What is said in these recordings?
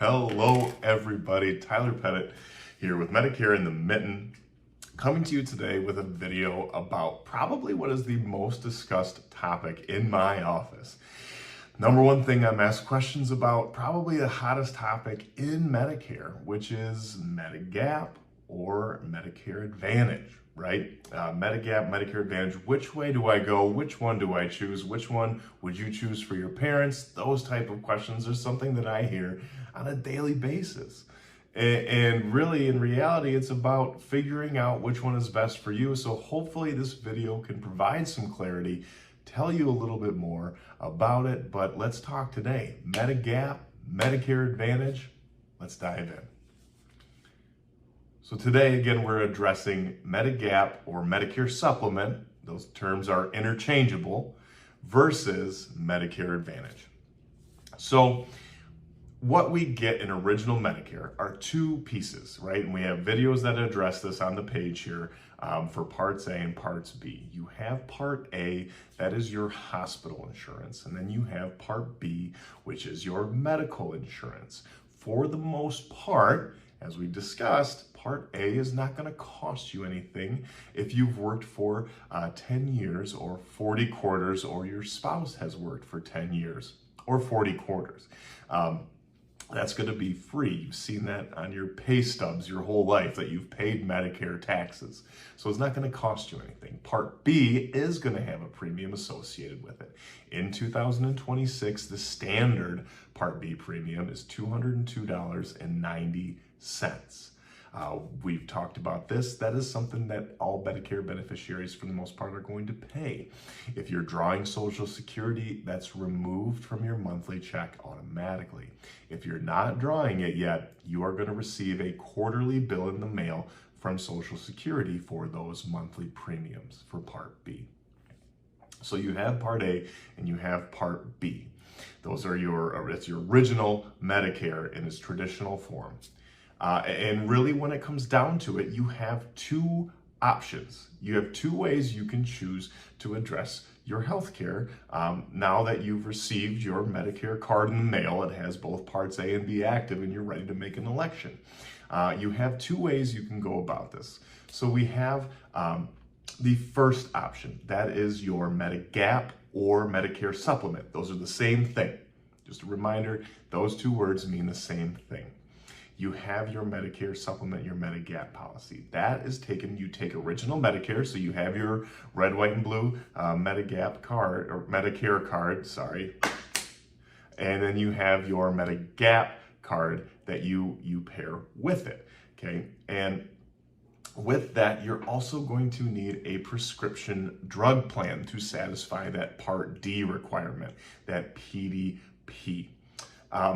Hello everybody, Tyler Pettit here with Medicare in the Mitten, coming to you today with a video about probably what is the most discussed topic in my office. Number one thing I'm asked questions about, probably the hottest topic in Medicare, which is Medigap or Medicare Advantage, right? Medigap, Medicare Advantage, which way do I go? Which one do I choose? Which one would you choose for your parents? Those type of questions are something that I hear on a daily basis. And really, in reality, it's about figuring out which one is best for you. So hopefully this video can provide some clarity, tell you a little bit more about it, but let's talk today. Medigap, Medicare Advantage, let's dive in. So today, again, we're addressing Medigap or Medicare Supplement, those terms are interchangeable, versus Medicare Advantage. So what we get in original Medicare are two pieces, right? And we have videos that address this on the page here for Parts A and Parts B. You have Part A, that is your hospital insurance. And then you have Part B, which is your medical insurance. For the most part, as we discussed, Part A is not going to cost you anything if you've worked for 10 years or 40 quarters, or your spouse has worked for 10 years or 40 quarters. That's going to be free. You've seen that on your pay stubs your whole life, that you've paid Medicare taxes. So it's not going to cost you anything. Part B is going to have a premium associated with it. In 2026, the standard Part B premium is $202.90. We've talked about this. That is something that all Medicare beneficiaries, for the most part, are going to pay. If you're drawing Social Security, that's removed from your monthly check automatically. If you're not drawing it yet, you are going to receive a quarterly bill in the mail from Social Security for those monthly premiums for Part B. So you have Part A and you have Part B. Those are it's your original Medicare in its traditional form. And really, when it comes down to it, you have two options. You have two ways you can choose to address your health care. Now that you've received your Medicare card in the mail, it has both Parts A and B active, and you're ready to make an election. You have two ways you can go about this. So we have the first option. That is your Medigap or Medicare Supplement. Those are the same thing. Just a reminder, those two words mean the same thing. You have your Medicare Supplement, your Medigap policy. That is you take original Medicare, so you have your red, white, and blue Medigap card, or Medicare card, sorry. And then you have your Medigap card that you pair with it, okay? And with that, you're also going to need a prescription drug plan to satisfy that Part D requirement, that PDP.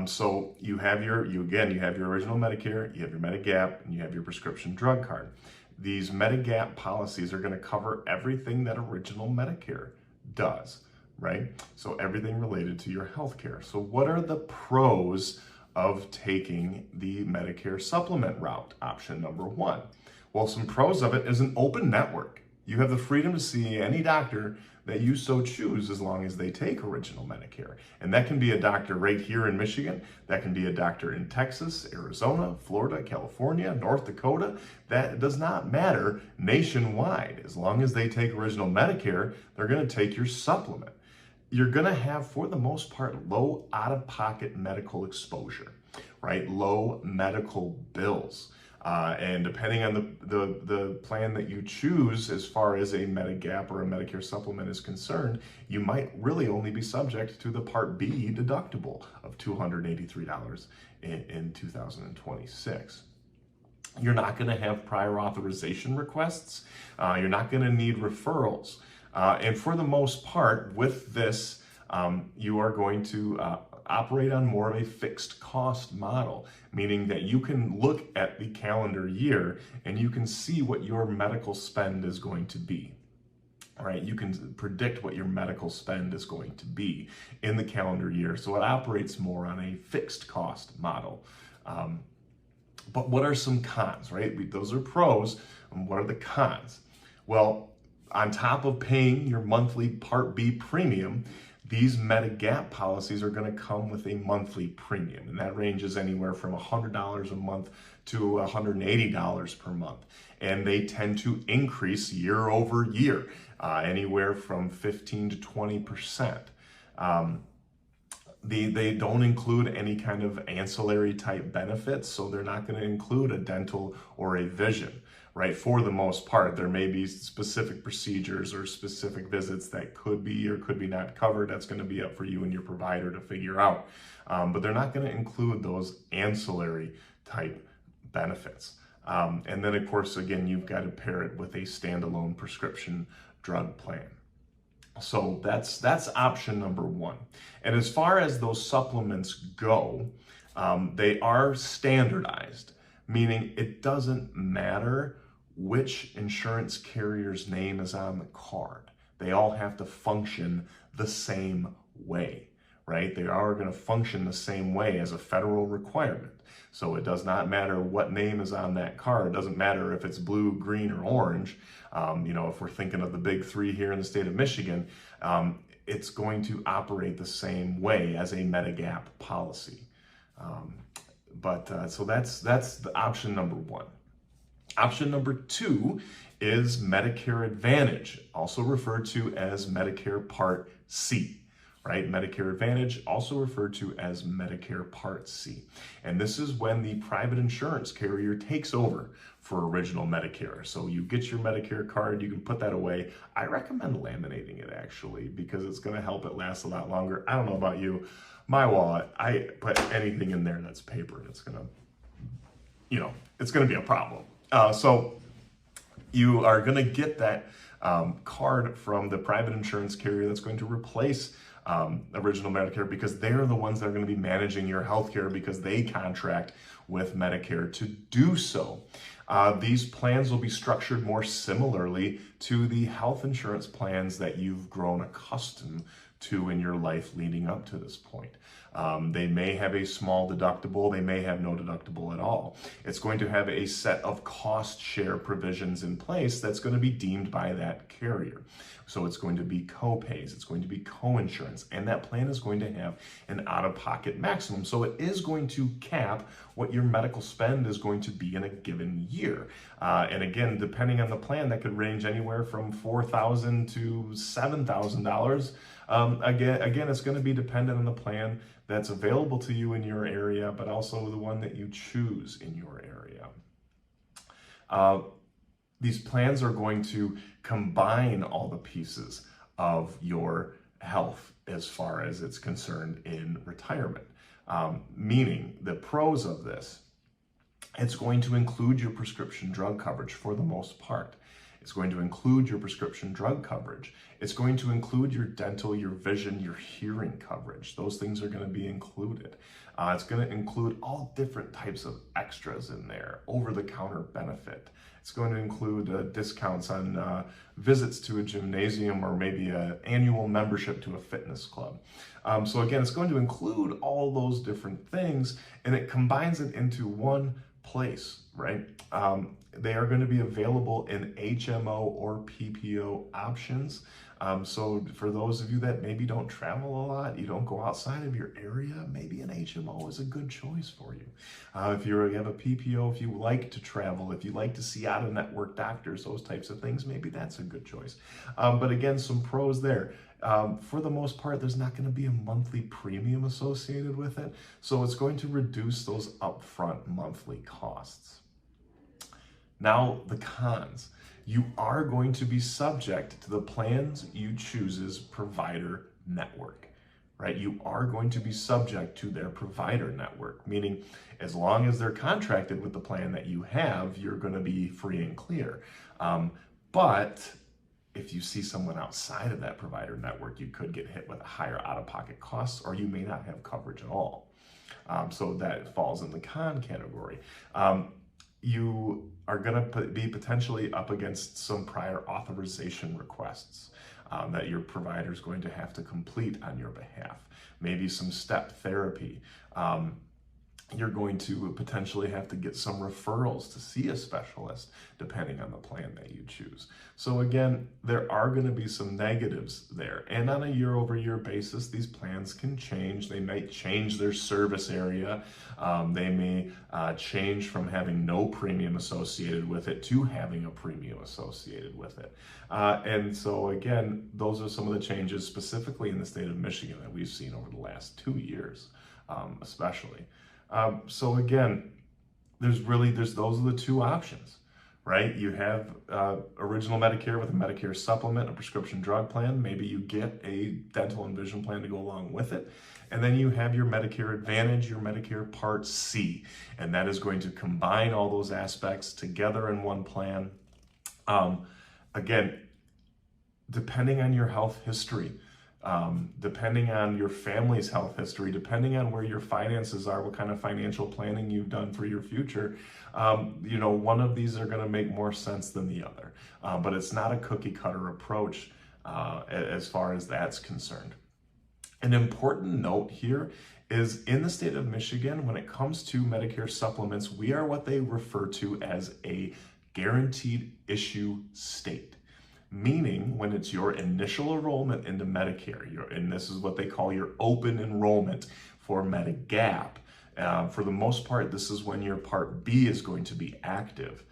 So you have your original Medicare, you have your Medigap, and you have your prescription drug card. These Medigap policies are going to cover everything that original Medicare does, right? So everything related to your health care. So what are the pros of taking the Medicare supplement route, option number one? Well, some pros of it is an open network. You have the freedom to see any doctor that you so choose, as long as they take original Medicare. And that can be a doctor right here in Michigan. That can be a doctor in Texas, Arizona, Florida, California, North Dakota. That does not matter nationwide. As long as they take original Medicare, they're going to take your supplement. You're going to have, for the most part, low out-of-pocket medical exposure, right? Low medical bills. And depending on the plan that you choose, as far as a Medigap or a Medicare supplement is concerned, you might really only be subject to the Part B deductible of $283 in 2026. You're not going to have prior authorization requests. You're not going to need referrals. And for the most part, with this, you are going to operate on more of a fixed cost model, meaning that you can look at the calendar year and you can see what your medical spend is going to be. All right, you can predict what your medical spend is going to be in the calendar year. So it operates more on a fixed cost model. But what are some cons, right? Those are pros, and what are the cons? Well, on top of paying your monthly Part B premium, These Medigap policies are going to come with a monthly premium, and that ranges anywhere from $100 a month to $180 per month. And they tend to increase year over year, anywhere from 15 to 20%. They don't include any kind of ancillary type benefits, so they're not going to include a dental or a vision, right? For the most part, there may be specific procedures or specific visits that could be or could be not covered. That's going to be up for you and your provider to figure out. But they're not going to include those ancillary type benefits. And then, of course, again, you've got to pair it with a standalone prescription drug plan. So that's option number one. And as far as those supplements go, they are standardized, meaning it doesn't matter which insurance carrier's name is on the card. They all have to function the same way, right? They are going to function the same way as a federal requirement. So it does not matter what name is on that card. It doesn't matter if it's blue, green, or orange. If we're thinking of the big three here in the state of Michigan, it's going to operate the same way as a Medigap policy. So that's the option number one. Option number two is Medicare Advantage, also referred to as Medicare Part C. Right? Medicare Advantage, also referred to as Medicare Part C. And this is when the private insurance carrier takes over for original Medicare. So you get your Medicare card, you can put that away. I recommend laminating it actually, because it's going to help it last a lot longer. I don't know about you, my wallet, I put anything in there that's paper, it's going to, it's going to be a problem. So you are going to get that card from the private insurance carrier that's going to replace original Medicare, because they're the ones that are going to be managing your healthcare, because they contract with Medicare to do so. These plans will be structured more similarly to the health insurance plans that you've grown accustomed to in your life leading up to this point. They may have a small deductible, they may have no deductible at all. It's going to have a set of cost share provisions in place that's going to be deemed by that carrier. So it's going to be co-pays, it's going to be co-insurance, and that plan is going to have an out-of-pocket maximum. So it is going to cap what your medical spend is going to be in a given year. And again, depending on the plan, that could range anywhere from $4,000 to $7,000. Again, it's going to be dependent on the plan that's available to you in your area, but also the one that you choose in your area. These plans are going to combine all the pieces of your health as far as it's concerned in retirement. Meaning the pros of this, it's going to include your prescription drug coverage for the most part. It's going to include your prescription drug coverage. It's going to include your dental, your vision, your hearing coverage. Those things are going to be included. It's going to include all different types of extras in there, over-the-counter benefit. It's going to include discounts on visits to a gymnasium, or maybe an annual membership to a fitness club. So again, it's going to include all those different things, and it combines it into one place, right? They are going to be available in HMO or PPO options. So for those of you that maybe don't travel a lot, you don't go outside of your area, maybe an HMO is a good choice for you. If you have a PPO, if you like to travel, if you like to see out-of-network doctors, those types of things, maybe that's a good choice. But again, some pros there. For the most part, there's not going to be a monthly premium associated with it, so it's going to reduce those upfront monthly costs. Now, the cons. You are going to be subject to the plans you choose's provider network, right? You are going to be subject to their provider network, meaning as long as they're contracted with the plan that you have, you're going to be free and clear. But if you see someone outside of that provider network, you could get hit with a higher out-of-pocket costs, or you may not have coverage at all. So that falls in the con category. You are going to be potentially up against some prior authorization requests that your provider is going to have to complete on your behalf. Maybe some step therapy. you're going to potentially have to get some referrals to see a specialist depending on the plan that you choose. So again, there are going to be some negatives there. And on a year-over-year basis, these plans can change. They might change their service area. They may change from having no premium associated with it to having a premium associated with it. And so again, those are some of the changes specifically in the state of Michigan that we've seen over the last 2 years, especially. So again, those are the two options, right? You have original Medicare with a Medicare supplement, a prescription drug plan. Maybe you get a dental and vision plan to go along with it. And then you have your Medicare Advantage, your Medicare Part C, and that is going to combine all those aspects together in one plan. Again, depending on your health history, depending on your family's health history, depending on where your finances are, what kind of financial planning you've done for your future, one of these are going to make more sense than the other. But it's not a cookie cutter approach as far as that's concerned. An important note here is in the state of Michigan, when it comes to Medicare supplements, we are what they refer to as a guaranteed issue state. Meaning when it's your initial enrollment into Medicare, and this is what they call your open enrollment for Medigap. For the most part, this is when your Part B is going to be active.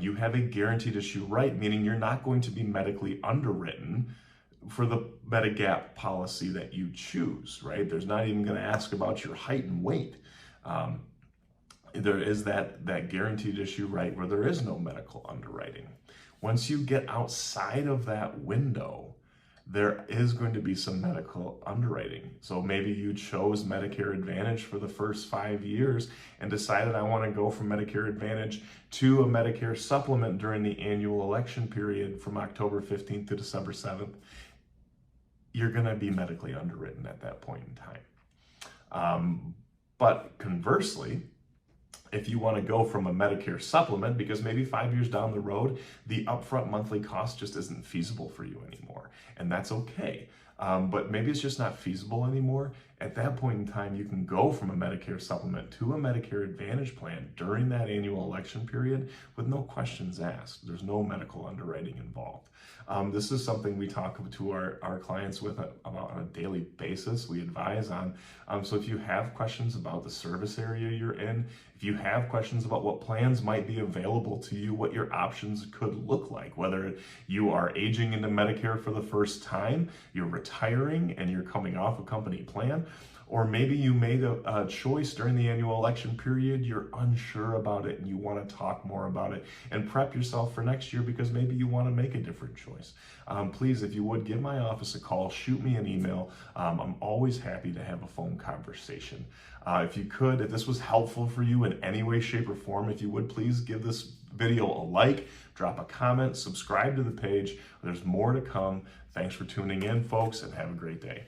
You have a guaranteed issue right, meaning you're not going to be medically underwritten for the Medigap policy that you choose, right? There's not even going to ask about your height and weight. There is that guaranteed issue right where there is no medical underwriting. Once you get outside of that window, there is going to be some medical underwriting. So maybe you chose Medicare Advantage for the first 5 years and decided I want to go from Medicare Advantage to a Medicare supplement during the annual election period from October 15th to December 7th. You're going to be medically underwritten at that point in time. But conversely, if you want to go from a Medicare supplement, because maybe 5 years down the road, the upfront monthly cost just isn't feasible for you anymore, and that's okay. But maybe it's just not feasible anymore. At that point in time, you can go from a Medicare supplement to a Medicare Advantage plan during that annual election period with no questions asked. There's no medical underwriting involved. This is something we talk to our clients about on a daily basis. We advise on. So if you have questions about the service area you're in, if you have questions about what plans might be available to you, what your options could look like, whether you are aging into Medicare for the first time, you're retiring and you're coming off a company plan, or maybe you made a choice during the annual election period, you're unsure about it and you want to talk more about it and prep yourself for next year because maybe you want to make a different choice. Please, if you would, give my office a call, shoot me an email. I'm always happy to have a phone conversation. If this was helpful for you in any way, shape, or form, if you would, please give this video a like, drop a comment, subscribe to the page. There's more to come. Thanks for tuning in, folks, and have a great day.